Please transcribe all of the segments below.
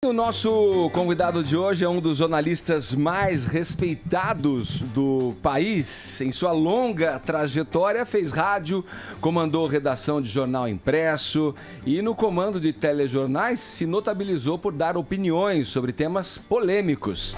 O nosso convidado de hoje é um dos jornalistas mais respeitados do país. Em sua longa trajetória, fez rádio, comandou redação de jornal impresso e no comando de telejornais se notabilizou por dar opiniões sobre temas polêmicos.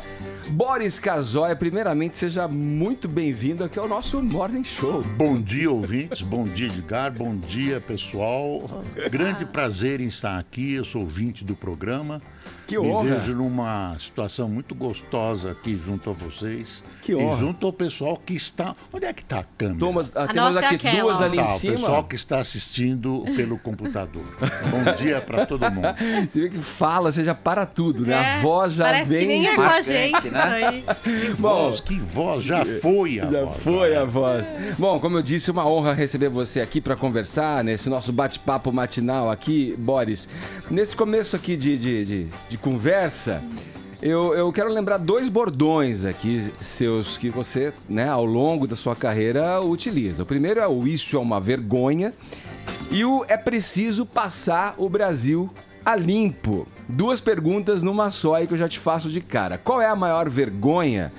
Boris Casoy, primeiramente, seja muito bem-vindo aqui ao nosso Morning Show. Bom dia, ouvintes. Bom dia, Edgar. Bom dia, pessoal. Grande prazer em estar aqui. Eu sou ouvinte do programa. Que honra. Me vejo numa situação muito gostosa aqui junto a vocês. Que honra. E junto ao pessoal que está... Onde é que está a câmera? Temos aqui duas ali em cima. O pessoal que está assistindo pelo computador. Bom dia para todo mundo. Você vê que fala, você já para tudo, né? A voz já parece vem... que nem é com a gente, né? Bom, que voz, já foi a voz. Já foi a voz. Bom, como eu disse, uma honra receber você aqui para conversar nesse nosso bate-papo matinal aqui, Boris. Nesse começo aqui de conversa, eu quero lembrar dois bordões aqui seus que você, né, ao longo da sua carreira utiliza. O primeiro é o "Isso é uma vergonha" e o "É preciso passar o Brasil a limpo". Duas perguntas numa só aí que eu já te faço de cara. Qual é a maior vergonha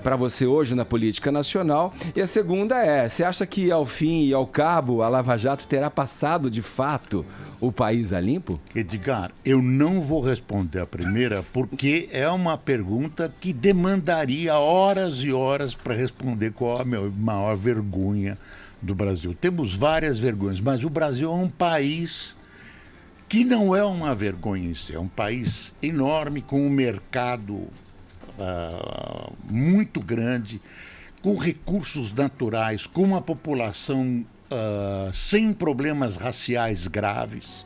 para você hoje na política nacional? E a segunda é, você acha que ao fim e ao cabo a Lava Jato terá passado de fato o país a limpo? Edgar, eu não vou responder a primeira porque é uma pergunta que demandaria horas e horas para responder qual é a maior vergonha do Brasil. Temos várias vergonhas, mas o Brasil é um país que não é uma vergonha em si, é um país enorme, com um mercado muito grande, com recursos naturais, com uma população sem problemas raciais graves,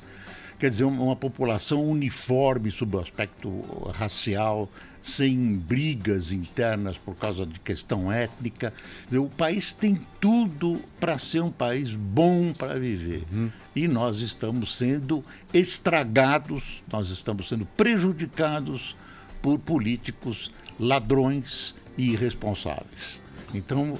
quer dizer, uma população uniforme sob o aspecto racial, sem brigas internas por causa de questão étnica. Quer dizer, o país tem tudo para ser um país bom para viver. E nós estamos sendo estragados, nós estamos sendo prejudicados por políticos ladrões e irresponsáveis. Então,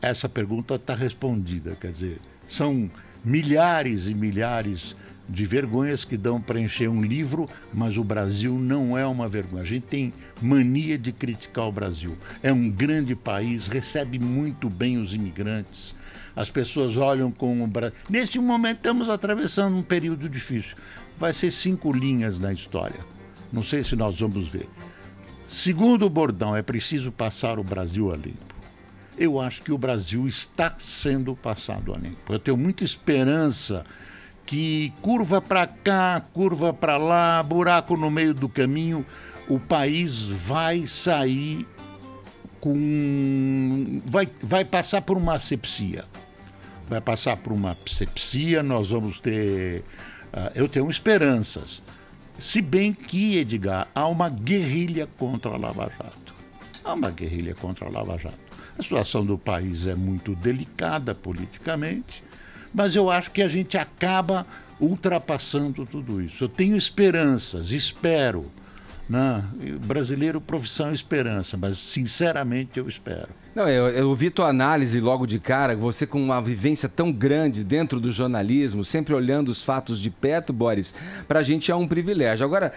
essa pergunta está respondida, quer dizer, são milhares e milhares de vergonhas que dão para encher um livro, mas o Brasil não é uma vergonha. A gente tem mania de criticar o Brasil. É um grande país, recebe muito bem os imigrantes. As pessoas olham com o Brasil. Neste momento estamos atravessando um período difícil. Vai ser 5 linhas na história. Não sei se nós vamos ver. Segundo o bordão, é preciso passar o Brasil a limpo. Eu acho que o Brasil está sendo passado a limpo. Eu tenho muita esperança que curva para cá, curva para lá, buraco no meio do caminho, o país vai sair com... Vai passar por uma asepsia. Vai passar por uma asepsia, nós vamos ter... eu tenho esperanças. Se bem que, Edgar, há uma guerrilha contra a Lava Jato. Há uma guerrilha contra a Lava Jato. A situação do país é muito delicada politicamente, mas eu acho que a gente acaba ultrapassando tudo isso. Eu tenho esperanças, espero. Né? Brasileiro, profissão é esperança, mas sinceramente eu espero. Não, eu ouvi tua análise logo de cara, você com uma vivência tão grande dentro do jornalismo, sempre olhando os fatos de perto, Boris, pra gente é um privilégio. Agora,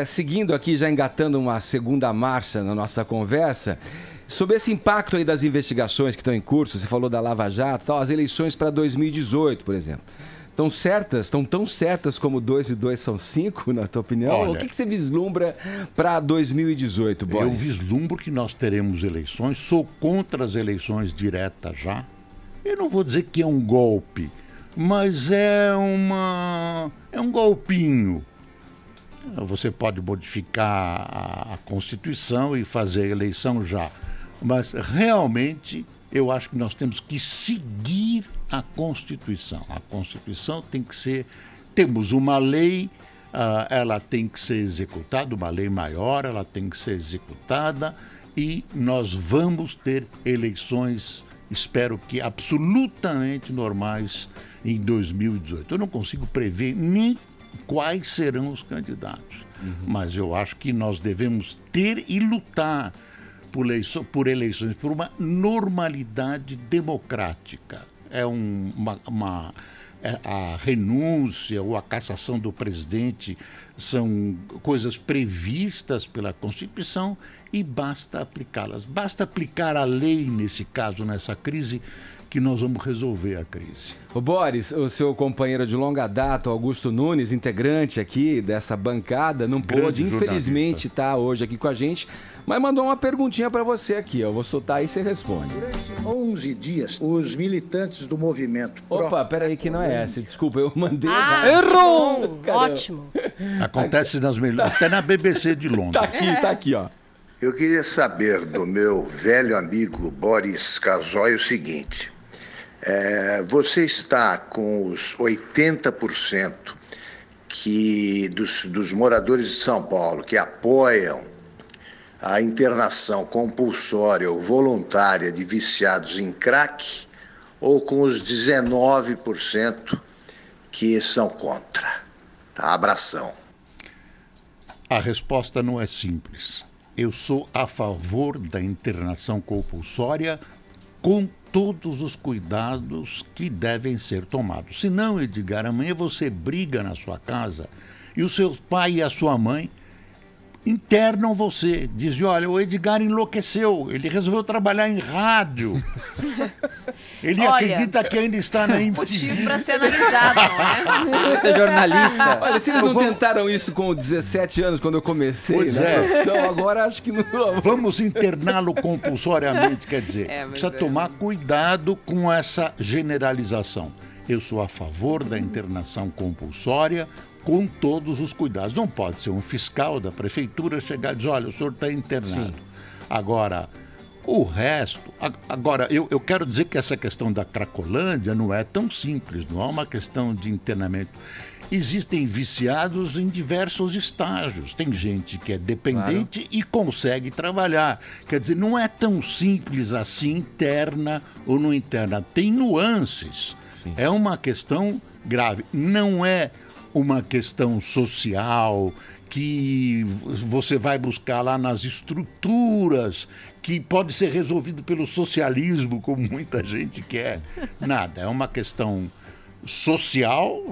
seguindo aqui, já engatando uma segunda marcha na nossa conversa, sobre esse impacto aí das investigações que estão em curso, você falou da Lava Jato, tal, as eleições para 2018, por exemplo. Estão tão certas como 2 e 2 são 5, na tua opinião? Olha, o que você vislumbra para 2018, Boris? Eu vislumbro que nós teremos eleições, sou contra as eleições diretas já. Eu não vou dizer que é um golpe, mas é um golpinho. Você pode modificar a Constituição e fazer a eleição já. Mas realmente eu acho que nós temos que seguir a Constituição. A Constituição tem que ser... Temos uma lei, ela tem que ser executada, uma lei maior, ela tem que ser executada e nós vamos ter eleições, espero que absolutamente normais em 2018. Eu não consigo prever nem quais serão os candidatos, mas eu acho que nós devemos ter e lutar por eleições, por uma normalidade democrática. a renúncia ou a cassação do presidente são coisas previstas pela Constituição e basta aplicá-las. Basta aplicar a lei, nesse caso, nessa crise, que nós vamos resolver a crise. O Boris, o seu companheiro de longa data, Augusto Nunes, integrante aqui dessa bancada, não pôde, infelizmente, estar hoje aqui com a gente, mas mandou uma perguntinha para você aqui, eu vou soltar aí e você responde. Durante 11 dias, os militantes do movimento... Opa, peraí que não é essa, desculpa, eu mandei... Errou! Ótimo! Acontece até na BBC de Londres. Tá aqui, ó. Eu queria saber do meu velho amigo Boris Casoy o seguinte... você está com os 80% dos moradores de São Paulo que apoiam a internação compulsória ou voluntária de viciados em crack, ou com os 19% que são contra? Tá, abração. A resposta não é simples. Eu sou a favor da internação compulsória com todos os cuidados que devem ser tomados. Se não, Edgar, amanhã você briga na sua casa e o seu pai e a sua mãe internam você. Dizem, olha, o Edgar enlouqueceu, ele resolveu trabalhar em rádio. Ele acredita que ainda está na MTV. Motivo para ser analisado, não é? Você é jornalista. Olha, se eles não tentaram isso com 17 anos, quando eu comecei na profissão, agora acho que não... Vamos interná-lo compulsoriamente, quer dizer, precisa tomar cuidado com essa generalização. Eu sou a favor da internação compulsória com todos os cuidados. Não pode ser um fiscal da prefeitura chegar e dizer, olha, o senhor está internado. Sim. Agora, o resto... Agora, eu quero dizer que essa questão da Cracolândia não é tão simples, não é uma questão de internamento. Existem viciados em diversos estágios. Tem gente que é dependente e consegue trabalhar. Quer dizer, não é tão simples assim, interna ou não interna. Tem nuances. Sim. É uma questão grave. Não é uma questão social que você vai buscar lá nas estruturas, que pode ser resolvido pelo socialismo, como muita gente quer. Nada, é uma questão social,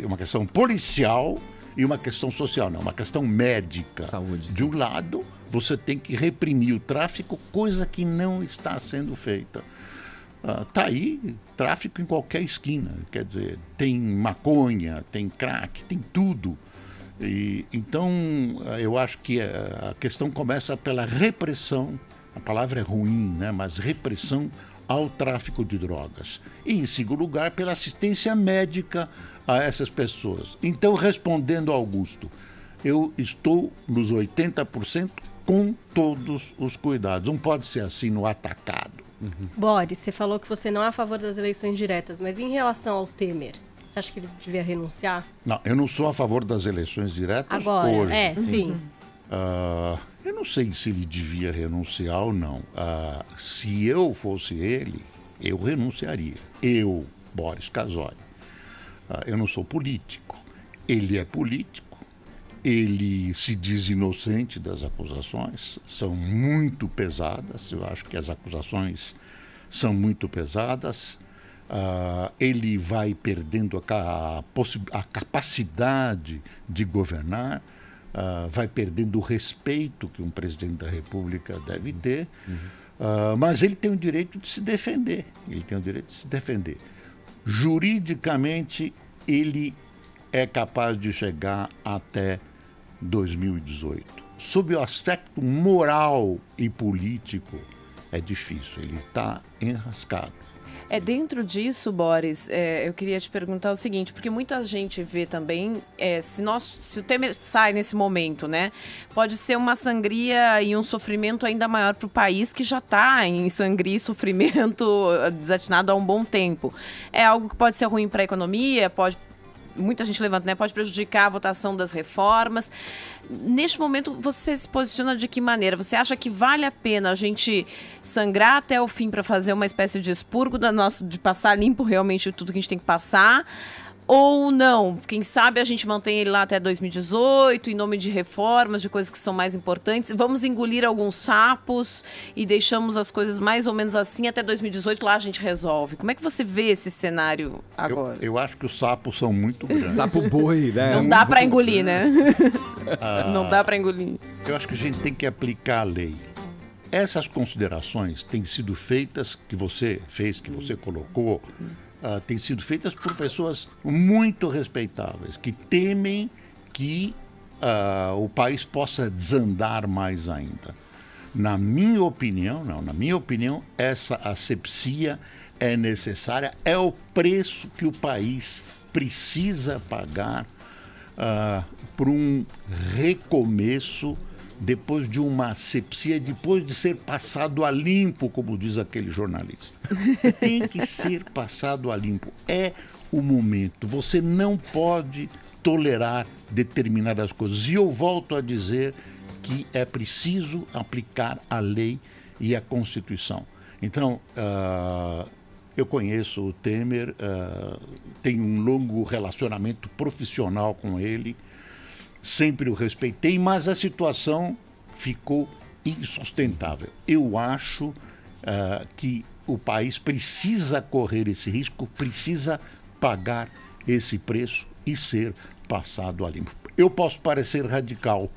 uma questão policial e uma questão social, não, uma questão médica. Saúde. De um lado, você tem que reprimir o tráfico, coisa que não está sendo feita. Tá aí, tráfico em qualquer esquina, quer dizer, tem maconha, tem crack, tem tudo. Então, eu acho que a questão começa pela repressão, a palavra é ruim, né? Mas repressão ao tráfico de drogas. E, em segundo lugar, pela assistência médica a essas pessoas. Então, respondendo ao Augusto, eu estou nos 80% com todos os cuidados. Não pode ser assim no atacado. Boris, você falou que você não é a favor das eleições diretas, mas em relação ao Temer, você acha que ele devia renunciar? Não, eu não sou a favor das eleições diretas agora, hoje. Sim. Eu não sei se ele devia renunciar ou não. Se eu fosse ele, eu renunciaria. Eu, Boris Casoy. Eu não sou político. Ele é político. Ele se diz inocente das acusações. São muito pesadas. Eu acho que as acusações são muito pesadas. Ele vai perdendo a capacidade de governar, vai perdendo o respeito que um presidente da República deve ter, mas ele tem o direito de se defender. Juridicamente, ele é capaz de chegar até 2018. Sob o aspecto moral e político, é difícil, ele está enrascado. Dentro disso, Boris, eu queria te perguntar o seguinte, porque muita gente vê também, se o Temer sai nesse momento, né, pode ser uma sangria e um sofrimento ainda maior para o país que já está em sangria e sofrimento desatinado há um bom tempo. É algo que pode ser ruim para a economia, muita gente levanta, né? Pode prejudicar a votação das reformas. Neste momento, você se posiciona de que maneira? Você acha que vale a pena a gente sangrar até o fim para fazer uma espécie de expurgo de passar limpo realmente tudo que a gente tem que passar? Ou não? Quem sabe a gente mantém ele lá até 2018, em nome de reformas, de coisas que são mais importantes. Vamos engolir alguns sapos e deixamos as coisas mais ou menos assim até 2018, lá a gente resolve. Como é que você vê esse cenário agora? Eu acho que os sapos são muito grandes. Sapo boi, né? Não dá para engolir, né? Não dá para engolir. Eu acho que a gente tem que aplicar a lei. Essas considerações têm sido feitas, que você fez, que você colocou, têm sido feitas por pessoas muito respeitáveis, que temem que o país possa desandar mais ainda. Na minha opinião, essa asepsia é necessária, é o preço que o país precisa pagar por um recomeço depois de uma asepsia, depois de ser passado a limpo, como diz aquele jornalista. Tem que ser passado a limpo. É o momento. Você não pode tolerar determinadas coisas. E eu volto a dizer que é preciso aplicar a lei e a Constituição. Então, eu conheço o Temer, tenho um longo relacionamento profissional com ele, sempre o respeitei, mas a situação ficou insustentável. Eu acho que o país precisa correr esse risco, precisa pagar esse preço e ser passado a limpo. Eu posso parecer radical,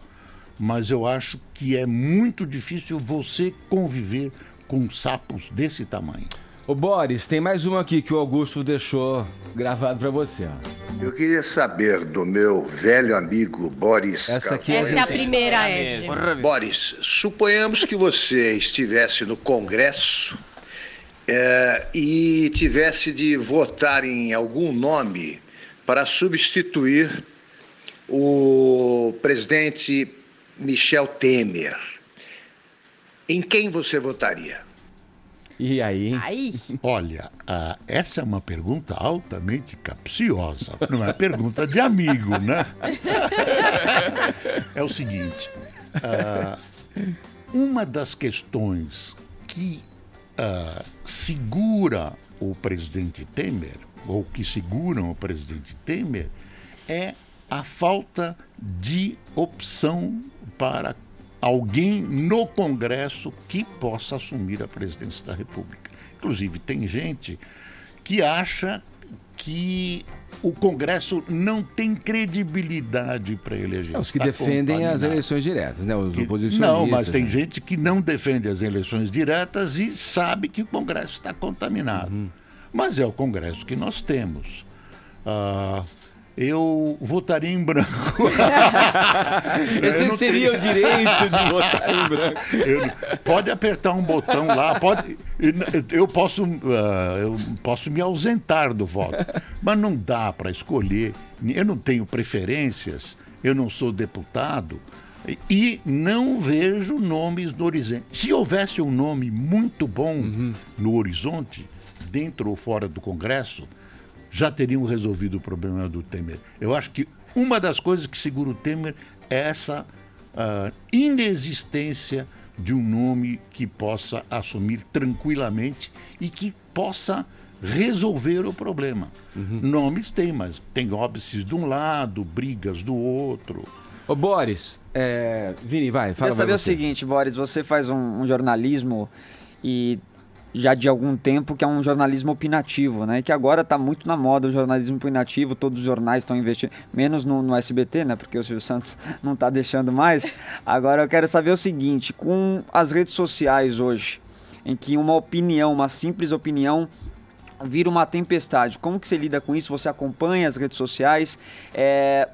mas eu acho que é muito difícil você conviver com sapos desse tamanho. Ô Boris, tem mais uma aqui que o Augusto deixou gravado para você. Ó. Eu queria saber do meu velho amigo Boris Essa aqui Essa é a primeira, Ed. Boris, suponhamos que você estivesse no Congresso e tivesse de votar em algum nome para substituir o presidente Michel Temer. Em quem você votaria? E aí? Olha, essa é uma pergunta altamente capciosa. Não é pergunta de amigo, né? É o seguinte, uma das questões que segura o presidente Temer, ou que seguram o presidente Temer, é a falta de opção para alguém no Congresso que possa assumir a presidência da República. Inclusive, tem gente que acha que o Congresso não tem credibilidade para eleger. Os que defendem as eleições diretas, né? Os oposicionistas. Não, mas tem gente que não defende as eleições diretas e sabe que o Congresso está contaminado. Mas é o Congresso que nós temos. Eu votaria em branco. Esse seria o direito de votar em branco. Pode apertar um botão lá, eu posso me ausentar do voto, mas não dá para escolher. Eu não tenho preferências, eu não sou deputado e não vejo nomes no horizonte. Se houvesse um nome muito bom no horizonte, dentro ou fora do Congresso, já teriam resolvido o problema do Temer. Eu acho que uma das coisas que segura o Temer é essa inexistência de um nome que possa assumir tranquilamente e que possa resolver o problema. Nomes tem, mas tem óbices de um lado, brigas do outro. Ô Boris, Vini, vai, fala. Eu queria saber o seguinte, Boris, você faz um jornalismo e já de algum tempo, que é um jornalismo opinativo, né? Que agora está muito na moda o jornalismo opinativo, todos os jornais estão investindo, menos no SBT, né? Porque o Silvio Santos não está deixando mais. Agora eu quero saber o seguinte, com as redes sociais hoje, em que uma opinião, uma simples opinião, vira uma tempestade. Como que você lida com isso? Você acompanha as redes sociais?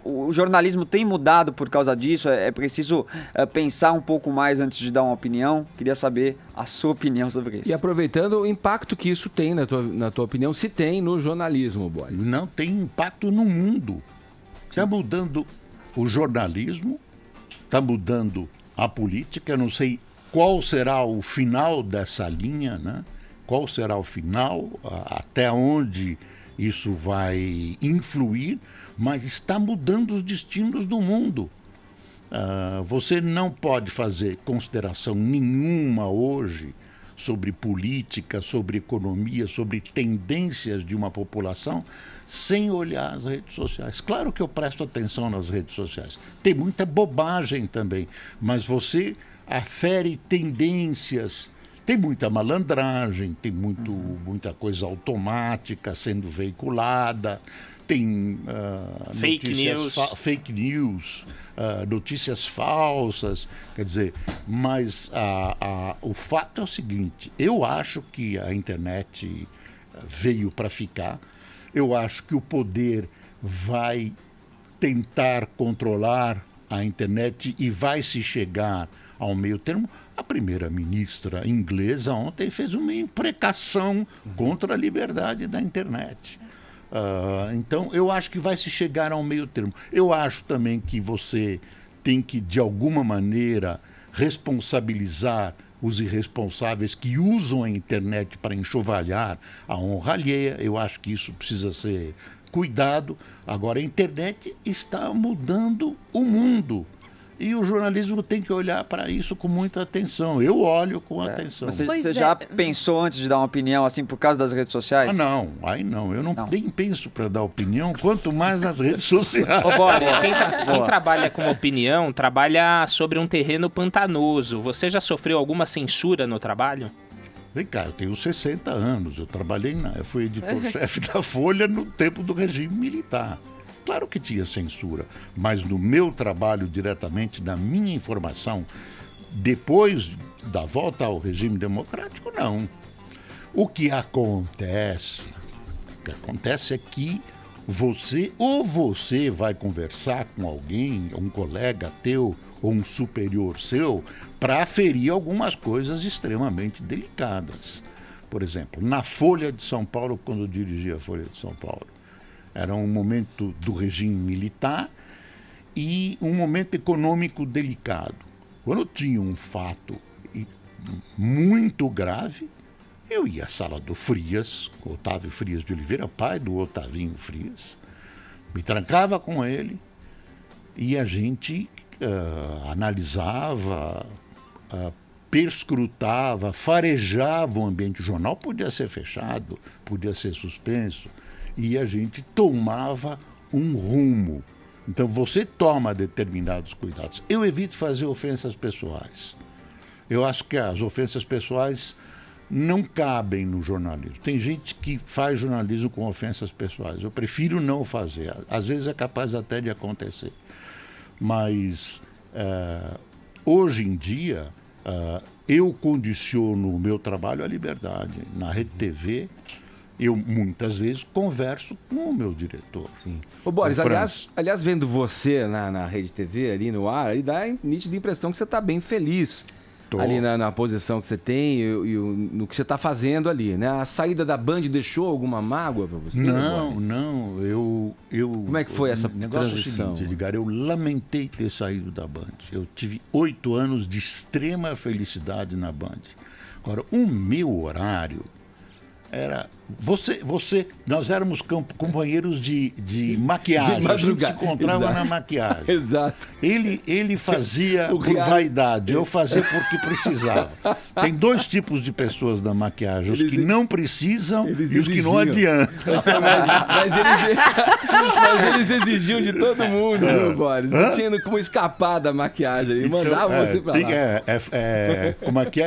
O jornalismo tem mudado por causa disso? É preciso pensar um pouco mais antes de dar uma opinião? Queria saber a sua opinião sobre isso. E aproveitando o impacto que isso tem, na tua opinião, se tem no jornalismo, Boris? Não tem impacto no mundo. Está mudando o jornalismo, está mudando a política. Eu não sei qual será o final dessa linha, né? Qual será o final, até onde isso vai influir, mas está mudando os destinos do mundo. Você não pode fazer consideração nenhuma hoje sobre política, sobre economia, sobre tendências de uma população, sem olhar as redes sociais. Claro que eu presto atenção nas redes sociais. Tem muita bobagem também, mas você afere tendências. Tem muita malandragem, tem muita coisa automática sendo veiculada, tem fake news, notícias falsas, quer dizer, mas o fato é o seguinte, eu acho que a internet veio para ficar, eu acho que o poder vai tentar controlar a internet e vai se chegar ao meio termo. A primeira-ministra inglesa ontem fez uma imprecação contra a liberdade da internet. Então, eu acho que vai se chegar ao meio termo. Eu acho também que você tem que, de alguma maneira, responsabilizar os irresponsáveis que usam a internet para enxovalhar a honra alheia. Eu acho que isso precisa ser cuidado. Agora, a internet está mudando o mundo. E o jornalismo tem que olhar para isso com muita atenção. Eu olho com atenção. Você já pensou antes de dar uma opinião, assim, por causa das redes sociais? Aí não. Eu não nem penso para dar opinião, quanto mais nas redes sociais. Ô, Boris, quem trabalha com opinião, trabalha sobre um terreno pantanoso. Você já sofreu alguma censura no trabalho? Vem cá, eu tenho 60 anos. Eu fui editor-chefe da Folha no tempo do regime militar. Claro que tinha censura, mas no meu trabalho diretamente, na minha informação, depois da volta ao regime democrático, não. O que acontece é que você vai conversar com alguém, um colega teu ou um superior seu, para aferir algumas coisas extremamente delicadas. Por exemplo, na Folha de São Paulo, quando eu dirigia a Folha de São Paulo, era um momento do regime militar e um momento econômico delicado. Quando tinha um fato muito grave, eu ia à sala do Frias, Otávio Frias de Oliveira, pai do Otavinho Frias, me trancava com ele e a gente analisava, perscrutava, farejava o ambiente. O jornal podia ser fechado, podia ser suspenso, e a gente tomava um rumo. Então você toma determinados cuidados. Eu evito fazer ofensas pessoais. Eu acho que as ofensas pessoais não cabem no jornalismo. Tem gente que faz jornalismo com ofensas pessoais. Eu prefiro não fazer. Às vezes é capaz até de acontecer. Mas hoje em dia eu condiciono o meu trabalho à liberdade. Na Rede TV, eu muitas vezes converso com o meu diretor. Sim. Ô Boris, aliás, vendo você na Rede TV, ali no ar, aí dá a nítida impressão que você está bem feliz. Ali na posição que você tem e no que você está fazendo ali, né? A saída da Band deixou alguma mágoa para você? Não. Eu Como é que foi essa transição? É o seguinte, Edgar, eu lamentei ter saído da Band. Eu tive 8 anos de extrema felicidade na Band. Agora, o meu horário era... Nós éramos companheiros de maquiagem. A gente se encontrava na maquiagem. Exato. Ele fazia por vaidade, eu fazia porque precisava. Tem 2 tipos de pessoas na maquiagem, os que não precisam e os que não adiantam. Mas eles exigiam de todo mundo, meu Boris. Não tinha como escapar da maquiagem. Eles mandavam você pra lá. Como é que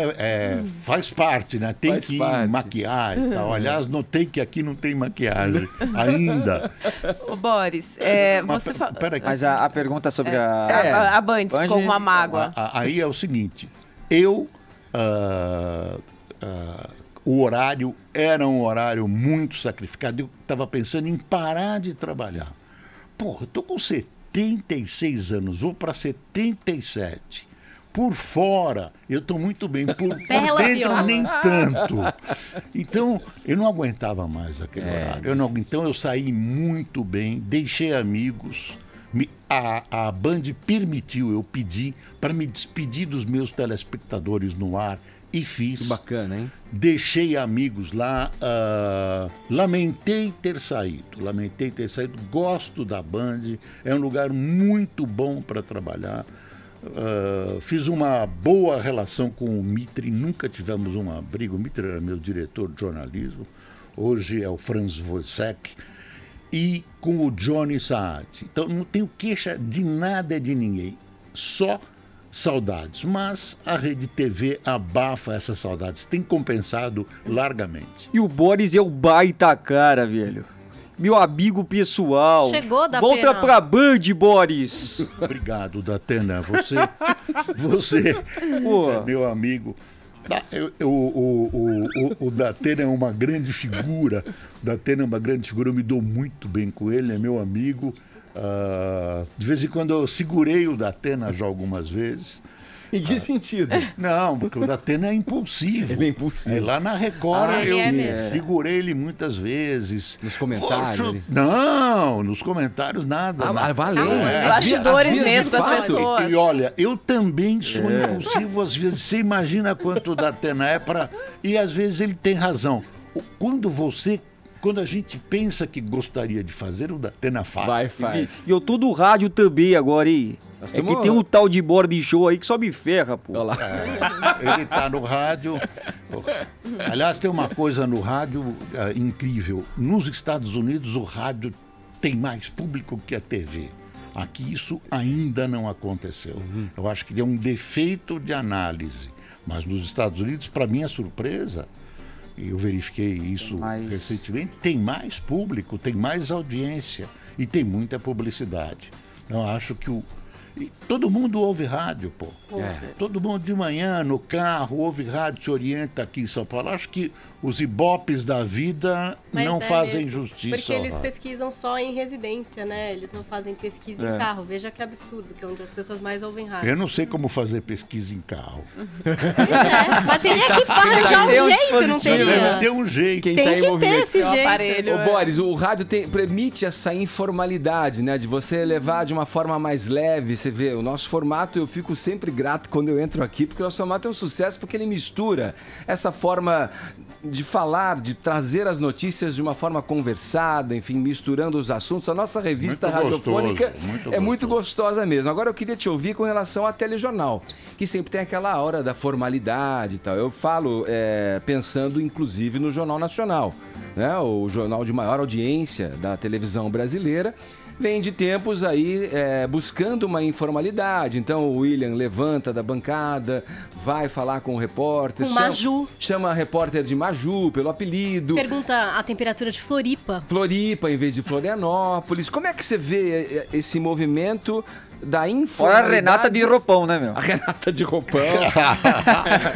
faz parte, né? Tem que maquiar e tal. Aliás, notei que aqui não tem maquiagem ainda. Ô, Boris, você fala... Mas a pergunta sobre a Band ficou uma mágoa. Aí é o seguinte, o horário era um horário muito sacrificado. Eu estava pensando em parar de trabalhar. Porra, eu tô com 76 anos, vou para 77. Por fora, eu estou muito bem. Por dentro, nem tanto. Então, eu não aguentava mais aquele horário. Então, eu saí muito bem, deixei amigos. A Band permitiu, eu pedi para me despedir dos meus telespectadores no ar e fiz. Que bacana, hein? Deixei amigos lá. Lamentei ter saído. Gosto da Band. É um lugar muito bom para trabalhar. Fiz uma boa relação com o Mitre, nunca tivemos uma briga. O Mitre era meu diretor de jornalismo, hoje é o Franz Wojciech, e com o Johnny Saad. Então não tenho queixa de nada de ninguém, só saudades. Mas a Rede TV abafa essas saudades, tem compensado largamente. E o Boris é o baita cara, velho. Meu amigo pessoal. Chegou, Datena. Volta pra Band, Boris. Obrigado, Datena. Você é meu amigo. O Datena é uma grande figura. O Datena é uma grande figura. Eu me dou muito bem com ele, é meu amigo. De vez em quando eu segurei o Datena já algumas vezes. Em que sentido? Não, porque o Datena é impulsivo. Ele é impulsivo. Lá na Record eu mesmo. segurei ele muitas vezes. Nos comentários? Poxa, não, nos comentários nada. Valeu. Os bastidores mesmo das pessoas. E olha, eu também sou impulsivo às vezes. Você imagina quanto o Datena é para... E às vezes ele tem razão. Quando a gente pensa que gostaria de fazer, o Datena faz. Faz. E eu tô do rádio também agora, hein? Nós É que tamo- tem um tal de board show aí que só me ferra, pô. Olha lá. Ele está no rádio. Aliás, tem uma coisa no rádio incrível. Nos Estados Unidos, o rádio tem mais público que a TV. Aqui isso ainda não aconteceu. Eu acho que é um defeito de análise. Mas nos Estados Unidos, para minha surpresa, e eu verifiquei isso recentemente, tem mais público, tem mais audiência e tem muita publicidade. Eu acho que e todo mundo ouve rádio, pô. Todo mundo de manhã, no carro, ouve rádio, se orienta aqui em São Paulo. Acho que os ibopes da vida Mas não é fazem mesmo, justiça Porque ao eles rádio. pesquisam só em residência, né? Eles não fazem pesquisa em carro. Veja que absurdo, que é onde as pessoas mais ouvem rádio. Eu não sei como fazer pesquisa em carro. Mas teria que arranjar um jeito, não Deve teria? ter um jeito. Quem Tem tá em que ter movimento. esse É um jeito. aparelho. Ô, Boris, o rádio permite essa informalidade, né? De você levar de uma forma mais leve. Você vê, o nosso formato, eu fico sempre grato quando eu entro aqui, porque o nosso formato é um sucesso, porque ele mistura essa forma de falar, de trazer as notícias de uma forma conversada, enfim, misturando os assuntos. A nossa revista Muito radiofônica gostoso, é muito gostosa mesmo. Agora eu queria te ouvir com relação ao telejornal, que sempre tem aquela hora da formalidade e tal. Eu falo pensando, inclusive, no Jornal Nacional, né? O jornal de maior audiência da televisão brasileira. Vem de tempos aí buscando uma informalidade. Então o William levanta da bancada, vai falar com o repórter. Com Maju. Chama a repórter de Maju, pelo apelido. Pergunta a temperatura de Floripa. Floripa em vez de Florianópolis. Como é que você vê esse movimento da Olha informalidade? a Renata de roupão, né, meu? A Renata de roupão.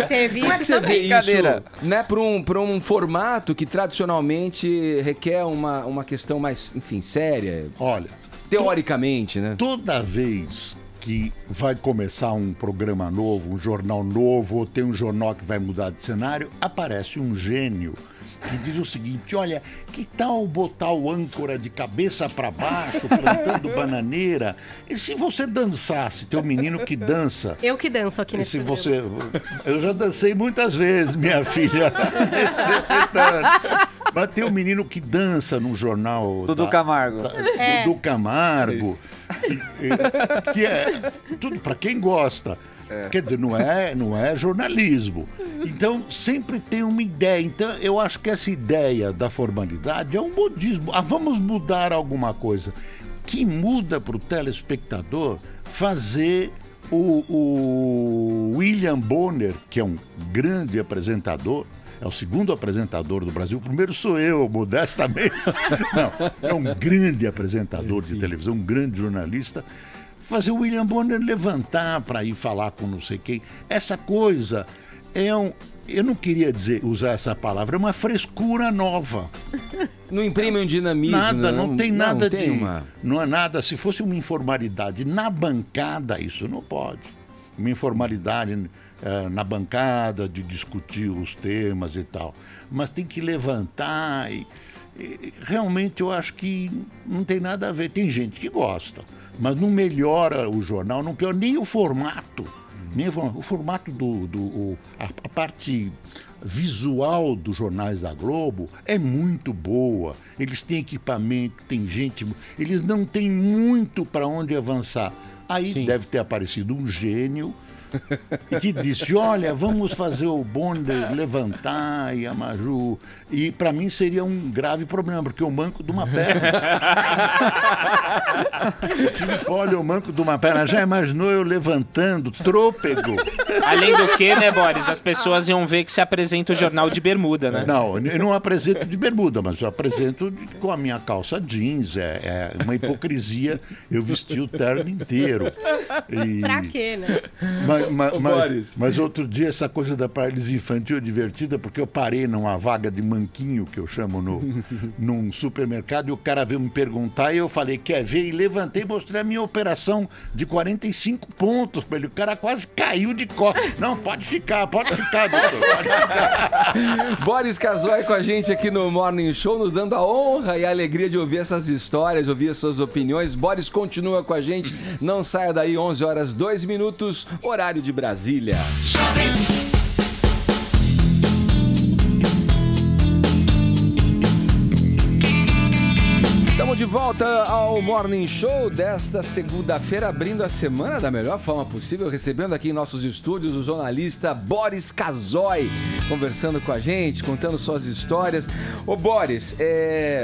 Teve Como é que isso você vê também. isso, Brincadeira. né, para um formato que tradicionalmente requer uma questão mais, enfim, séria, Olha, teoricamente, né? toda vez que vai começar um programa novo, um jornal novo, ou tem um jornal que vai mudar de cenário, aparece um gênio que diz o seguinte: olha, que tal botar o âncora de cabeça para baixo, plantando bananeira? E se você dançasse, tem um menino que dança. Eu que danço aqui E nesse se programa. você... Eu já dancei muitas vezes, minha filha, nesses 60 anos. Mas tem um menino que dança no jornal... Dudu Camargo. Dudu Camargo. Que é tudo para quem gosta. Quer dizer, não é jornalismo. Então, sempre tem uma ideia. Então, eu acho que essa ideia da formalidade é um modismo. Vamos mudar alguma coisa. Que muda para o telespectador fazer o William Bonner, que é um grande apresentador, é o segundo apresentador do Brasil. O primeiro sou eu, modestamente. Não, é um grande apresentador de televisão, um grande jornalista. Fazer o William Bonner levantar para ir falar com não sei quem. Essa coisa eu não queria usar essa palavra, é uma frescura nova. Não imprime um dinamismo. Nada, não tem nada tem de... uma... Não é nada, se fosse uma informalidade na bancada, isso não pode. Uma informalidade na bancada, de discutir os temas e tal. Mas tem que levantar e realmente eu acho que não tem nada a ver. Tem gente que gosta, mas não melhora o jornal, não piora nem o formato. Nem o formato a parte visual dos jornais da Globo é muito boa. Eles têm equipamento, tem gente, eles não têm muito para onde avançar, Aí Sim. deve ter aparecido um gênio que disse, olha, vamos fazer o bonde levantar e a Maju. E para mim seria um grave problema, porque eu manco de uma perna. Olha, eu manco de uma perna. Já imaginou eu levantando, trôpego? Além do que, né, Boris? As pessoas iam ver que você apresenta o jornal de bermuda, né? Não, eu não apresento de bermuda, mas eu apresento com a minha calça jeans. É uma hipocrisia eu vestir o terno inteiro. Pra quê, né? Mas outro dia essa coisa da paralisia infantil é divertida, porque eu parei numa vaga de manquinho, que eu chamo num supermercado, e o cara veio me perguntar e eu falei, quer ver? E levantei e mostrei a minha operação de 45 pontos para ele. O cara quase caiu de costas. Não, pode ficar, doutor, pode ficar. Boris Casoy com a gente aqui no Morning Show, nos dando a honra e a alegria de ouvir essas histórias, ouvir as suas opiniões. Boris continua com a gente, não saia daí, 11 horas 2 minutos, horário de Brasília. Estamos de volta ao Morning Show desta segunda-feira, abrindo a semana da melhor forma possível, recebendo aqui em nossos estúdios o jornalista Boris Casoy, conversando com a gente, contando suas histórias. Ô Boris,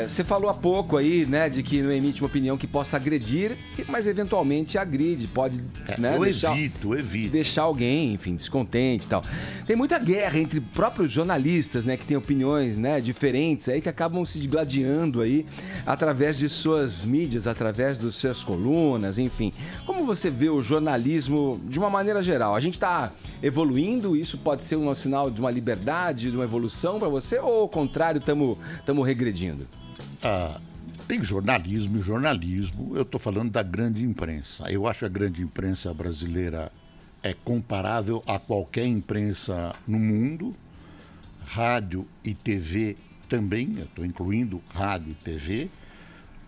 você falou há pouco aí, né, de que não emite uma opinião que possa agredir, mas eventualmente agride, pode, né, eu evito. deixar alguém, enfim, descontente e tal. Tem muita guerra entre próprios jornalistas, né, que têm opiniões, né, diferentes aí, que acabam se digladiando aí através de suas mídias, através das suas colunas, enfim. Como você vê o jornalismo de uma maneira geral? A gente está evoluindo? Isso pode ser um sinal de uma liberdade, de uma evolução para você? Ou, ao contrário, estamos regredindo? Tem jornalismo e jornalismo. Eu estou falando da grande imprensa. Eu acho que a grande imprensa brasileira é comparável a qualquer imprensa no mundo. Rádio e TV também, eu estou incluindo rádio e TV.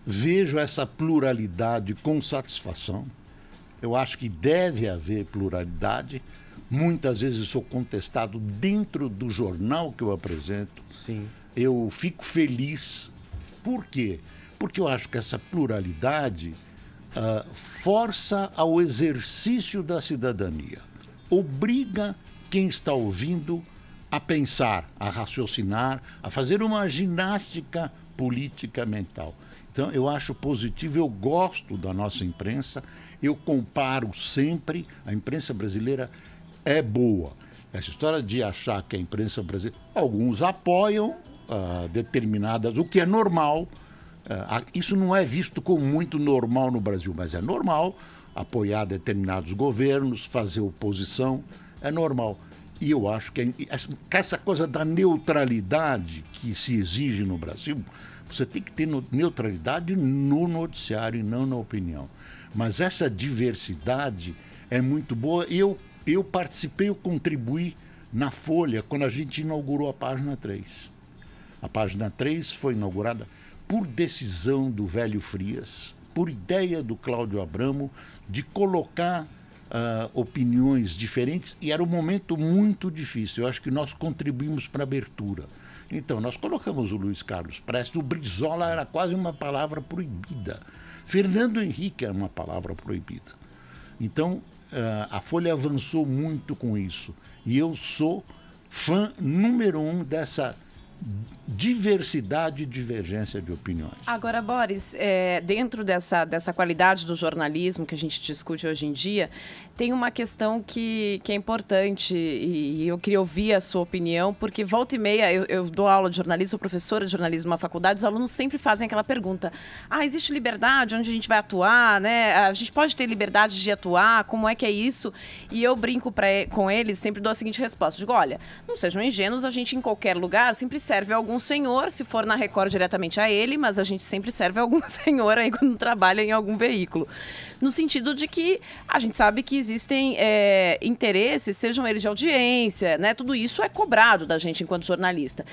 Vejo essa pluralidade com satisfação. Eu acho que deve haver pluralidade. Muitas vezes sou contestado dentro do jornal que eu apresento. Sim. Eu fico feliz. Por quê? Porque eu acho que essa pluralidade força ao exercício da cidadania. Obriga quem está ouvindo a pensar, a raciocinar, a fazer uma ginástica política mental. Então, eu acho positivo, eu gosto da nossa imprensa, eu comparo sempre, a imprensa brasileira é boa. Essa história de achar que a imprensa brasileira... Alguns apoiam determinadas... O que é normal, isso não é visto como muito normal no Brasil, mas é normal apoiar determinados governos, fazer oposição, é normal. E eu acho que essa coisa da neutralidade que se exige no Brasil... Você tem que ter neutralidade no noticiário e não na opinião. Mas essa diversidade é muito boa. Eu participei, eu contribuí na Folha quando a gente inaugurou a página 3. A página 3 foi inaugurada por decisão do Velho Frias, por ideia do Cláudio Abramo, de colocar opiniões diferentes, e era um momento muito difícil. Eu acho que nós contribuímos para a abertura. Então, nós colocamos o Luiz Carlos Prestes, o Brizola era quase uma palavra proibida. Fernando Henrique era uma palavra proibida. Então, a Folha avançou muito com isso. E eu sou fã número 1 dessa diversidade e divergência de opiniões. Agora, Boris, dentro dessa qualidade do jornalismo que a gente discute hoje em dia, tem uma questão que é importante e eu queria ouvir a sua opinião, porque volta e meia eu dou aula de jornalismo, sou professora de jornalismo na faculdade, os alunos sempre fazem aquela pergunta: existe liberdade onde a gente vai atuar, né? A gente pode ter liberdade de atuar, como é que é isso? E eu brinco com eles, sempre dou a seguinte resposta, digo, olha, não sejam ingênuos, a gente em qualquer lugar sempre serve a algum senhor, se for na Record diretamente a ele, mas a gente sempre serve a algum senhor aí quando trabalha em algum veículo. No sentido de que a gente sabe que existem interesses, sejam eles de audiência, né? Tudo isso é cobrado da gente enquanto jornalista.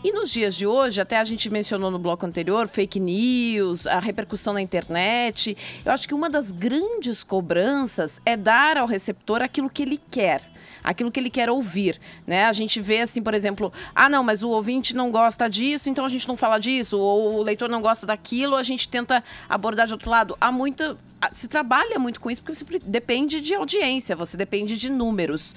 E nos dias de hoje, até a gente mencionou no bloco anterior, fake news, a repercussão na internet. Eu acho que uma das grandes cobranças é dar ao receptor aquilo que ele quer ouvir, né? A gente vê assim, por exemplo, não, mas o ouvinte ouvinte não gosta disso, então a gente não fala disso, ou o leitor não gosta daquilo, a gente tenta abordar de outro lado. Se trabalha muito com isso, porque você depende de audiência, você depende de números.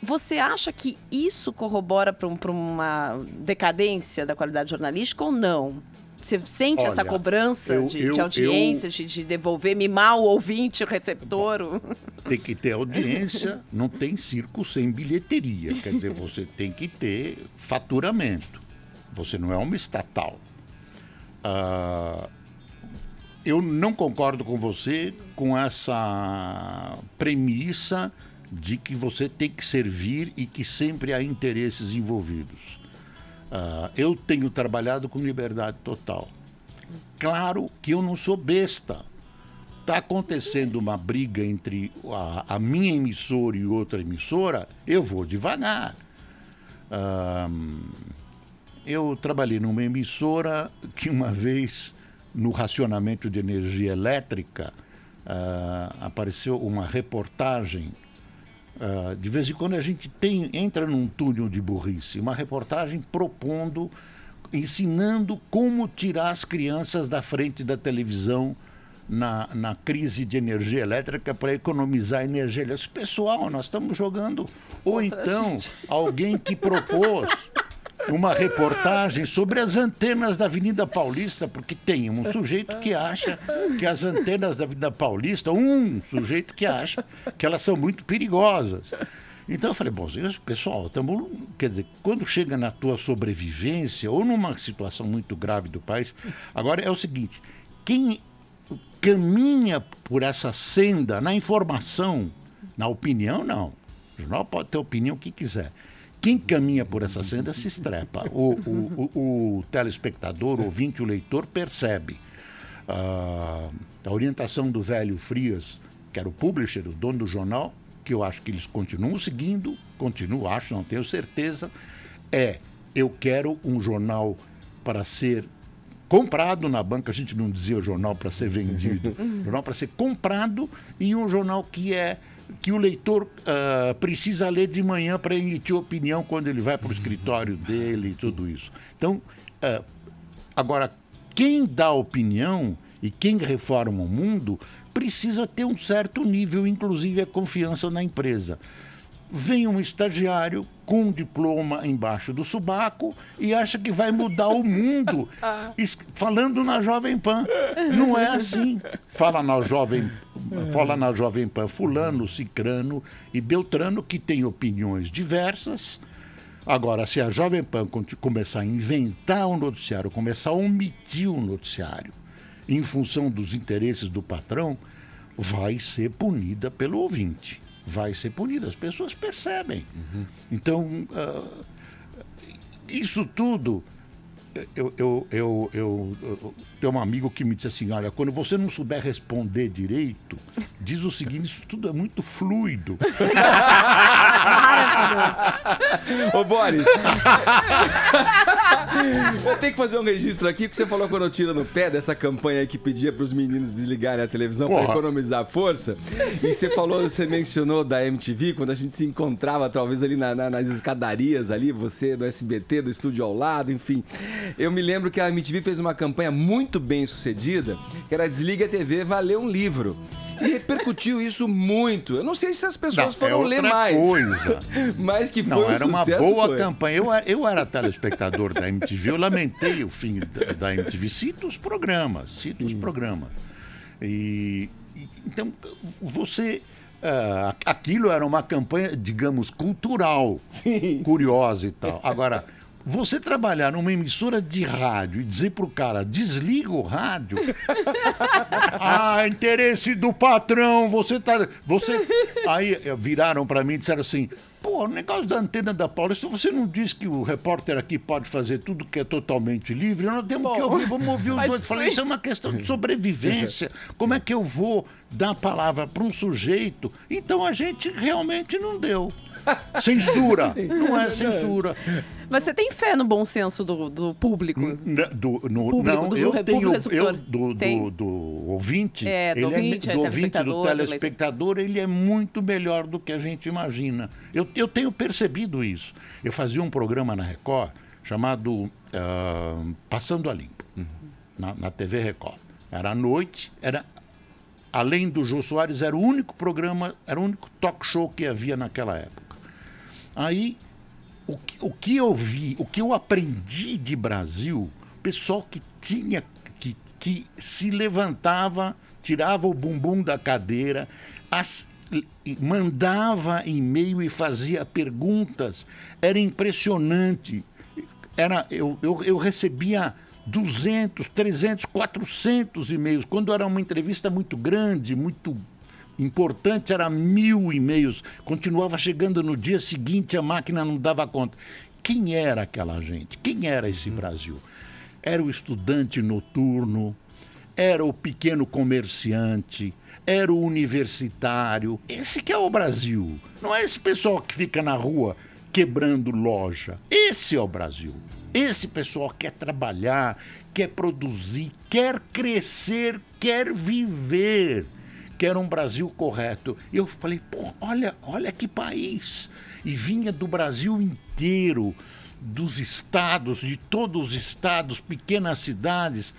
Você acha que isso corrobora para uma decadência da qualidade jornalística ou não? Você sente essa cobrança de audiência, de devolver, mimar o ouvinte, o receptor? Tem que ter audiência, não tem circo sem bilheteria. Quer dizer, você tem que ter faturamento. Você não é uma estatal. Eu não concordo com você com essa premissa de que você tem que servir e que sempre há interesses envolvidos. Eu tenho trabalhado com liberdade total. Claro que eu não sou besta. Está acontecendo uma briga entre a minha emissora e outra emissora, eu vou devagar. Eu trabalhei numa emissora que uma vez, no racionamento de energia elétrica, apareceu uma reportagem. De vez em quando a gente entra num túnel de burrice, uma reportagem ensinando como tirar as crianças da frente da televisão na crise de energia elétrica para economizar energia elétrica. Pessoal, nós estamos jogando. Ou então, alguém que propôs uma reportagem sobre as antenas da Avenida Paulista, porque tem um sujeito que acha que as antenas da Avenida Paulista, sujeito que acha que elas são muito perigosas. Então eu falei, bom, pessoal, quer dizer, quando chega na tua sobrevivência ou numa situação muito grave do país, agora é o seguinte, quem caminha por essa senda na informação, na opinião, não. O jornal pode ter opinião o que quiser. Quem caminha por essa senda se estrepa. O telespectador, o ouvinte, o leitor percebe. A orientação do velho Frias, que era o publisher, o dono do jornal, que eu acho que eles continuam seguindo, não tenho certeza, eu quero um jornal para ser comprado na banca, a gente não dizia o jornal para ser vendido, jornal para ser comprado e um jornal que o leitor precisa ler de manhã para emitir opinião quando ele vai para o escritório dele e tudo isso. Então, agora, quem dá opinião e quem reforma o mundo precisa ter um certo nível, inclusive a confiança na empresa. Vem um estagiário com um diploma embaixo do sobaco e acha que vai mudar o mundo falando na Jovem Pan. Não é assim. Fala na Jovem Pan fulano, cicrano e beltrano que tem opiniões diversas. Agora, se a Jovem Pan começar a inventar um noticiário, começar a omitir um noticiário em função dos interesses do patrão, vai ser punida pelo ouvinte. Vai ser punida, as pessoas percebem. Então, isso tudo, eu tenho um amigo que me disse assim, olha, quando você não souber responder direito, diz o seguinte, isso tudo é muito fluido. Ô, Boris, eu tenho que fazer um registro aqui, porque você falou quando eu tiro no pé dessa campanha aí que pedia para os meninos desligarem a televisão para economizar força. E você mencionou da MTV, quando a gente se encontrava talvez ali nas escadarias ali, você do SBT, do estúdio ao lado, enfim. Eu me lembro que a MTV fez uma campanha muito bem sucedida, que era Desliga a TV, valeu um livro. E repercutiu isso muito. Eu não sei se as pessoas foram ler mais. Mas que foi um era uma sucesso, boa campanha. Eu era telespectador da MTV, eu lamentei o fim da MTV. Cito os programas. Então, aquilo era uma campanha, digamos, cultural, curiosa e tal. Agora, você trabalhar numa emissora de rádio e dizer pro cara, desliga o rádio. Interesse do patrão, Aí viraram para mim e disseram assim, o negócio da antena da Paulista, você não diz que o repórter aqui pode fazer tudo que é totalmente livre? Nós temos que ouvir, vamos ouvir os dois. Falei, isso é uma questão de sobrevivência. Como é que eu vou dar a palavra para um sujeito? Então a gente realmente não deu. Censura, não é censura. Mas você tem fé no bom senso do público? Do ouvinte, do telespectador, ele é muito melhor do que a gente imagina. Eu tenho percebido isso. Eu fazia um programa na Record chamado Passando a Limpo, na TV Record. Era à noite, além do Jô Soares, era o único programa, era o único talk show que havia naquela época. Aí, o que eu vi, o que eu aprendi de Brasil, pessoal que se levantava, tirava o bumbum da cadeira, mandava e-mail e fazia perguntas. Era impressionante. Eu recebia 200, 300, 400 e-mails. Quando era uma entrevista muito grande, muito importante, era 1000 e-mails. Continuava chegando no dia seguinte, a máquina não dava conta. Quem era aquela gente? Quem era esse Brasil? Era o estudante noturno, era o pequeno comerciante, era o universitário. Esse que é o Brasil. Não é esse pessoal que fica na rua quebrando loja. Esse é o Brasil. Esse pessoal quer trabalhar, quer produzir, quer crescer, quer viver, quer um Brasil correto. E eu falei, pô, olha que país. E vinha do Brasil inteiro, dos estados, de todos os estados, pequenas cidades.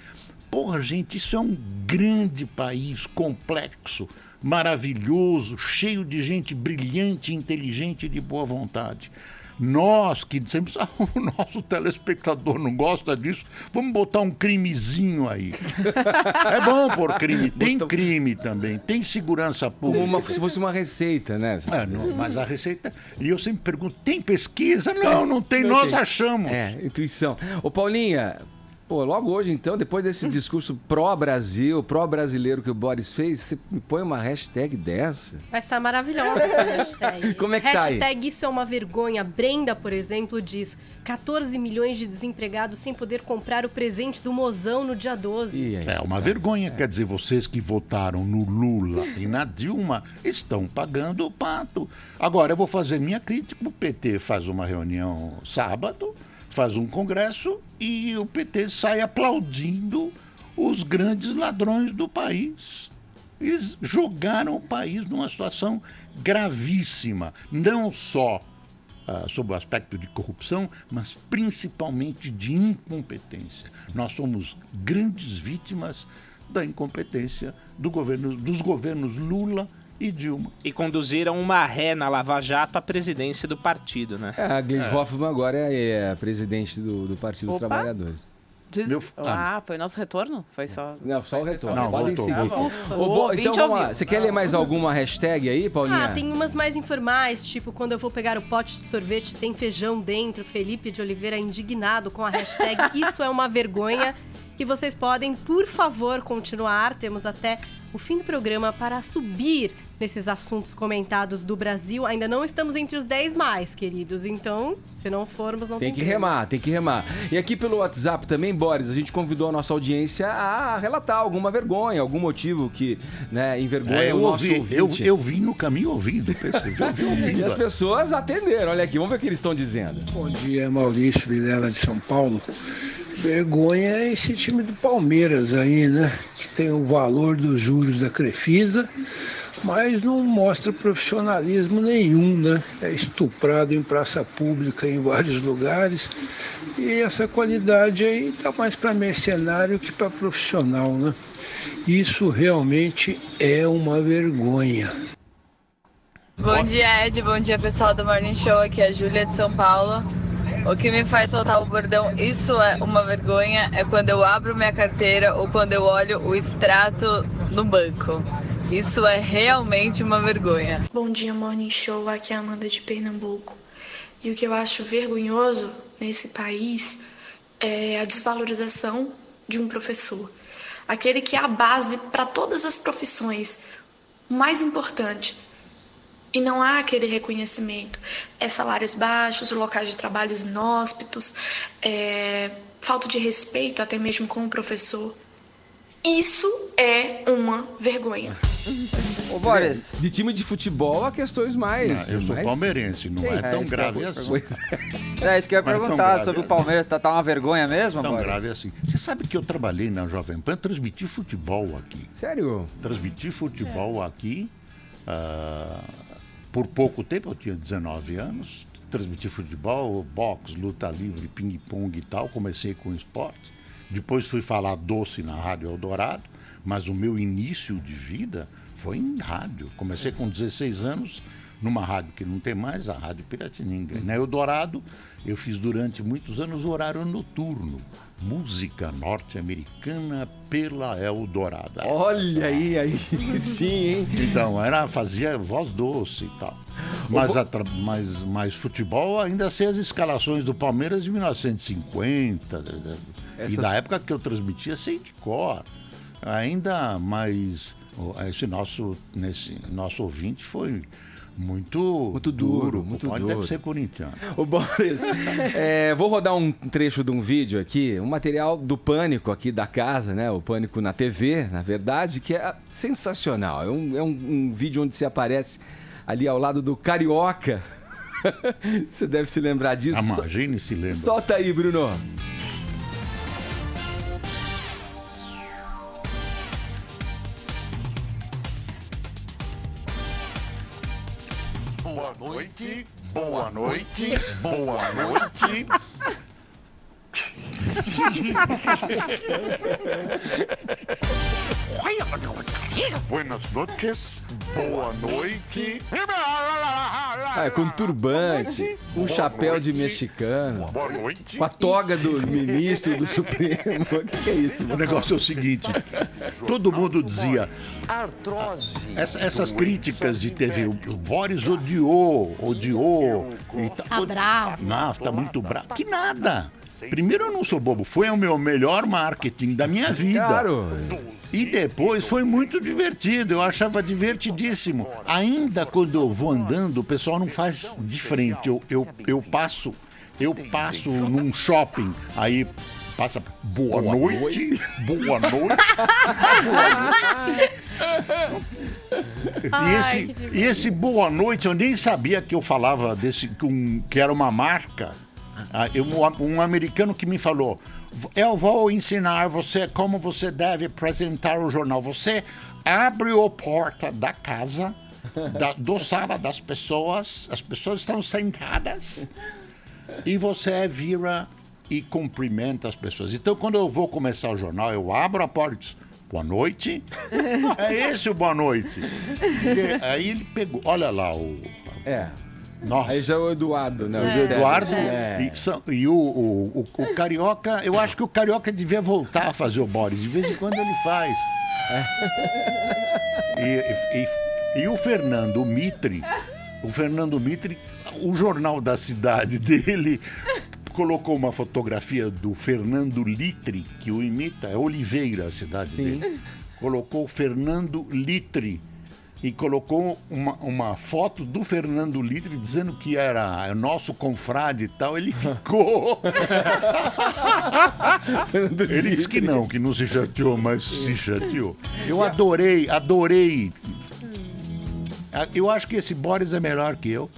Porra, gente, isso é um grande país, complexo, maravilhoso, cheio de gente brilhante, inteligente e de boa vontade. Nós que sempre o nosso telespectador não gosta disso, vamos botar um crimezinho aí. É bom pôr crime, tem crime também, tem segurança pública. Se fosse uma receita, né? Não, mas a receita... E eu sempre pergunto, tem pesquisa? Não tem, nós achamos. Intuição. Ô, Paulinha... Pô, logo hoje, então, depois desse discurso pró-Brasil, pró-brasileiro que o Boris fez, você me põe uma hashtag dessa? Vai estar maravilhosa essa hashtag. Como é que tá aí? Hashtag isso é uma vergonha. Brenda, por exemplo, diz 14 milhões de desempregados sem poder comprar o presente do mozão no dia 12. É uma vergonha. Quer dizer, vocês que votaram no Lula e na Dilma estão pagando o pato. Agora, eu vou fazer minha crítica. O PT faz uma reunião sábado, faz um congresso e o PT sai aplaudindo os grandes ladrões do país. Eles jogaram o país numa situação gravíssima, não só sob o aspecto de corrupção, mas principalmente de incompetência. Nós somos grandes vítimas da incompetência dos governos Lula e Dilma. E conduziram uma ré na Lava Jato à presidência do partido, né? A Gleisi Hoffmann agora é a presidente do Partido dos Trabalhadores. Foi nosso retorno? Foi só... Não, só o retorno. Não, podem voltou. seguir. Então vamos lá. Você quer ler mais alguma hashtag aí, Paulinha? Tem umas mais informais, tipo, quando eu vou pegar o pote de sorvete, tem feijão dentro. Felipe de Oliveira indignado com a hashtag isso é uma vergonha. E vocês podem, por favor, continuar. Temos até o fim do programa para subir nesses assuntos comentados do Brasil. Ainda não estamos entre os 10 mais, queridos. Então, se não formos, não tem que remar, tem que remar. E aqui pelo WhatsApp também, Boris, a gente convidou a nossa audiência a relatar alguma vergonha, algum motivo que envergonha o nosso ouvinte. Eu vim no caminho ouvindo. E as pessoas atenderam. Olha aqui, vamos ver o que eles estão dizendo. Bom dia, Maurício Vilela de São Paulo. Vergonha é esse time do Palmeiras aí, né? Que tem o valor dos juros da Crefisa, mas não mostra profissionalismo nenhum, né? É estuprado em praça pública em vários lugares e essa qualidade aí tá mais para mercenário que para profissional, né? Isso realmente é uma vergonha. Bom dia, Ed. Bom dia, pessoal do Morning Show. Aqui é a Júlia de São Paulo. O que me faz soltar o bordão, isso é uma vergonha, é quando eu abro minha carteira ou quando eu olho o extrato no banco. Isso é realmente uma vergonha. Bom dia, Morning Show. Aqui é a Amanda de Pernambuco. E o que eu acho vergonhoso nesse país é a desvalorização de um professor. Aquele que é a base para todas as profissões, o mais importante. E não há aquele reconhecimento. É salários baixos, locais de trabalho inóspitos, falta de respeito até mesmo com o professor. Isso é uma vergonha. Ô, Boris. De time de futebol há questões mais... Eu sou palmeirense, não é tão grave assim. É isso que eu ia perguntar sobre o Palmeiras. Tá uma vergonha mesmo, Tão Boris? grave assim. Você sabe que eu trabalhei na Jovem Pan, transmiti futebol aqui. Sério? Transmiti futebol aqui... por pouco tempo, eu tinha 19 anos, transmiti futebol, boxe, luta livre, ping-pong e tal. Comecei com esporte. Depois fui falar doce na Rádio Eldorado, mas o meu início de vida foi em rádio. Comecei com 16 anos numa rádio que não tem mais, a Rádio Piratininga. Na Eldorado, eu fiz durante muitos anos o horário noturno. Música norte-americana pela Eldorado. Olha aí sim, hein? Então, fazia voz doce e tal. Mas futebol, ainda sei as escalações do Palmeiras de 1950. E da época que eu transmitia, sei de cor. Ainda mais, esse nosso ouvinte foi muito duro. Muito duro. Deve ser corintiano. Ô Boris, vou rodar um trecho de um vídeo aqui, um material do Pânico aqui da casa, né? O Pânico na TV, na verdade, que é sensacional. É um vídeo onde você aparece ali ao lado do Carioca. Você deve se lembrar disso. Imagine se lembra. Solta aí, Bruno. Boa noite, boa noite, boa noite. Buenas noches, boa noite. Com turbante, um chapéu de mexicano, com a toga do ministro do Supremo. O que é isso? O negócio é o seguinte, todo mundo dizia, essas críticas de TV, o Boris odiou. Tá bravo. Não, tá muito bravo. Que nada. Primeiro, eu não sou bobo, foi o meu melhor marketing da minha vida. Claro. E depois foi muito divertido, eu achava divertidíssimo. Ainda quando eu vou andando, o pessoal não faz de frente. Eu passo num shopping, aí passa boa noite. E esse boa noite, eu nem sabia que eu falava que era uma marca. Um americano que me falou: eu vou ensinar você como você deve apresentar o jornal. Você abre a porta da casa, do sala das pessoas, as pessoas estão sentadas, e você vira e cumprimenta as pessoas. Então, quando eu vou começar o jornal, eu abro a porta e digo, boa noite. É esse o boa noite. Aí ele pegou, olha lá o... Nossa. Aí já é o Eduardo, né? O Eduardo e o Carioca, eu acho que o Carioca devia voltar a fazer o Boris. De vez em quando ele faz. E o Fernando Mitre, o jornal da cidade dele colocou uma fotografia do Fernando Litre, que o imita, é Oliveira a cidade dele. Colocou o Fernando Litre. E colocou uma foto do Fernando Litre dizendo que era nosso confrade e tal. Ele ficou. Ele disse que não se chateou, mas se chateou. Eu adorei. Eu acho que esse Boris é melhor que eu.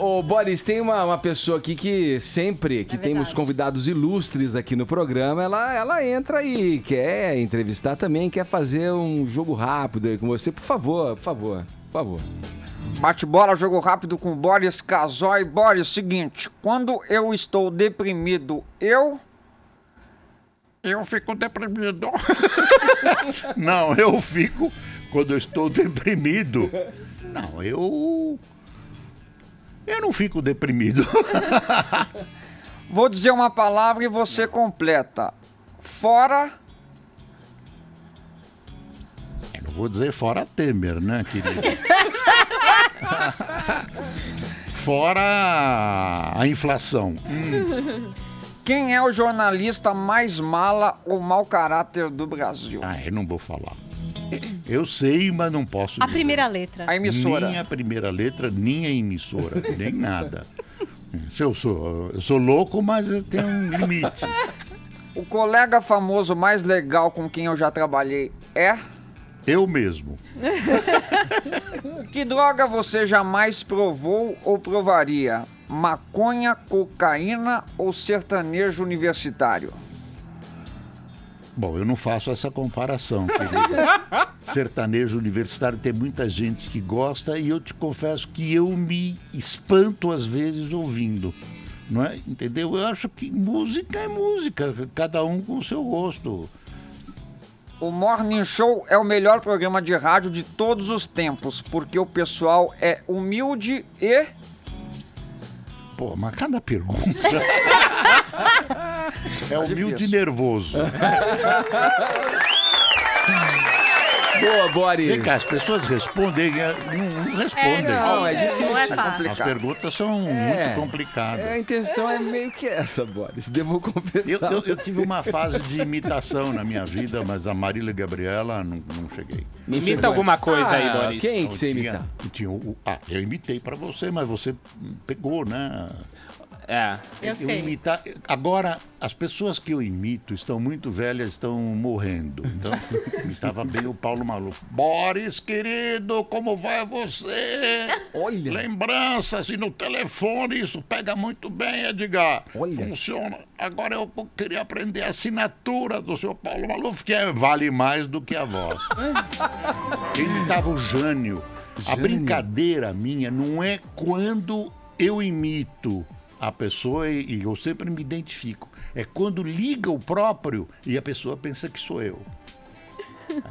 Ô Boris, tem uma pessoa aqui que sempre que temos convidados ilustres aqui no programa, ela entra aí, quer entrevistar também, quer fazer um jogo rápido aí com você. Por favor. Bate-bola, jogo rápido com Boris Casoy. Boris, seguinte, quando eu estou deprimido, eu fico deprimido. Não, eu fico quando eu estou deprimido. Não, eu não fico deprimido. Vou dizer uma palavra e você completa. Fora... Eu não vou dizer fora Temer, né, querido? Fora a inflação. Quem é o jornalista mais mala ou mau caráter do Brasil? Eu não vou falar. Eu sei, mas não posso dizer. A primeira letra. A emissora. Nem a primeira letra, nem a emissora, nem nada. Eu sou louco, mas eu tenho um limite. O colega famoso mais legal com quem eu já trabalhei é? Eu mesmo. Que droga você jamais provou ou provaria? Maconha, cocaína ou sertanejo universitário? Bom, eu não faço essa comparação, querido. Sertanejo universitário tem muita gente que gosta e eu te confesso que eu me espanto às vezes ouvindo, não é? Entendeu? Eu acho que música é música, cada um com o seu gosto. O Morning Show é o melhor programa de rádio de todos os tempos, porque o pessoal é humilde e... Pô, mas cada pergunta... É humilde e nervoso. Boa, Boris. Vem cá, as pessoas respondem, não respondem. Não, é difícil. Não é fácil. As perguntas são muito complicadas. A intenção é meio que essa, Boris. Devo confessar. Eu tive uma fase de imitação na minha vida, mas a Marília e a Gabriela não cheguei. Imita alguma coisa aí, Boris. Quem que você imita? Eu imitei pra você, mas você pegou, né? É. Eu sei. Agora, as pessoas que eu imito estão muito velhas, estão morrendo. Então, imitava bem o Paulo Maluf. Boris, querido, como vai você? Olha. Lembranças e no telefone, isso pega muito bem, Edgar. Olha. Funciona. Agora eu queria aprender a assinatura do seu Paulo Maluf, que vale mais do que a voz. Eu imitava o Jânio. A brincadeira minha não é quando eu imito a pessoa e eu sempre me identifico. É quando liga o próprio e a pessoa pensa que sou eu.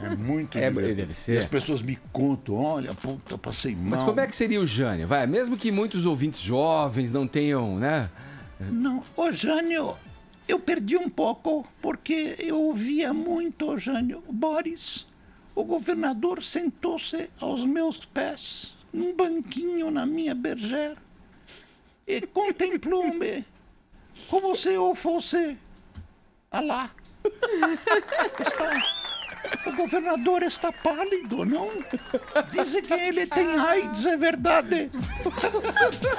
É muito deve ser. E as pessoas me contam, olha, puta, eu passei mal. Mas como é que seria o Jânio? Vai, mesmo que muitos ouvintes jovens não tenham, né? Não, ô Jânio, eu perdi um pouco porque eu ouvia muito, ô Jânio. Boris, o governador sentou-se aos meus pés, num banquinho na minha bergère, e contemplou-me como se eu fosse Alá. O governador está pálido, não? Dizem que ele tem AIDS, é verdade.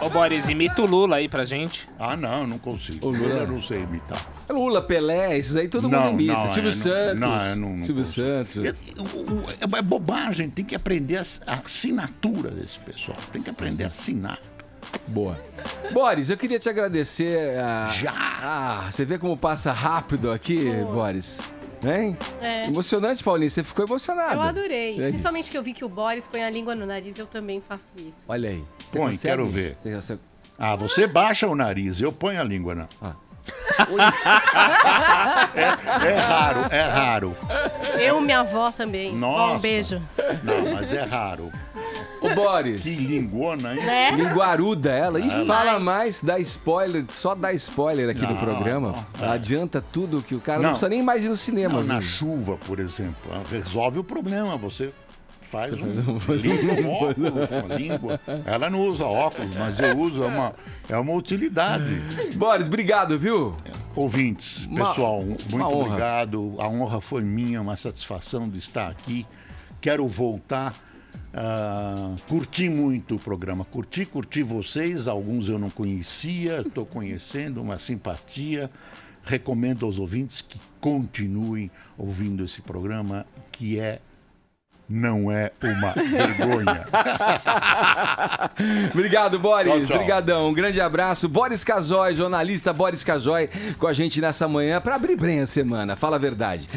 Ô, Boris, imita o Lula aí pra gente. Ah, não consigo. O Lula eu não sei imitar. Lula, Pelé, esses aí todo mundo imita. Silvio Santos. Não Silvio Santos. É bobagem, tem que aprender a assinatura desse pessoal. Tem que aprender a assinar. Boa. Boris, eu queria te agradecer. Já! Você vê como passa rápido aqui, Boris? Hein? É. Emocionante, Paulinho. Você ficou emocionado. Eu adorei. Principalmente que eu vi que o Boris põe a língua no nariz, eu também faço isso. Olha aí. Você Põe, consegue? quero ver. Você... Você baixa o nariz, eu ponho a língua, não. É raro. Eu e minha avó também. Nossa. Um beijo. Não, mas é raro. Ô, Boris. Que linguona, hein? Né? Linguaruda ela. E fala mais, dá spoiler, só dá spoiler aqui no programa. Adianta tudo que o cara não precisa nem mais ir no cinema. Não, na chuva, por exemplo, resolve o problema. Você faz uma língua. Ela não usa óculos, mas eu uso, é uma utilidade. Boris, obrigado, viu? Ouvintes, pessoal, muito honra. obrigado. A honra foi minha, uma satisfação de estar aqui. Quero voltar. Curti muito o programa, curti vocês, alguns eu não conhecia, estou conhecendo, uma simpatia. Recomendo aos ouvintes que continuem ouvindo esse programa, que não é uma vergonha. Obrigado, Boris. Tchau, tchau. Obrigadão. Um grande abraço. Boris Casoy, jornalista Boris Casoy, com a gente nessa manhã para abrir bem a semana. Fala a verdade.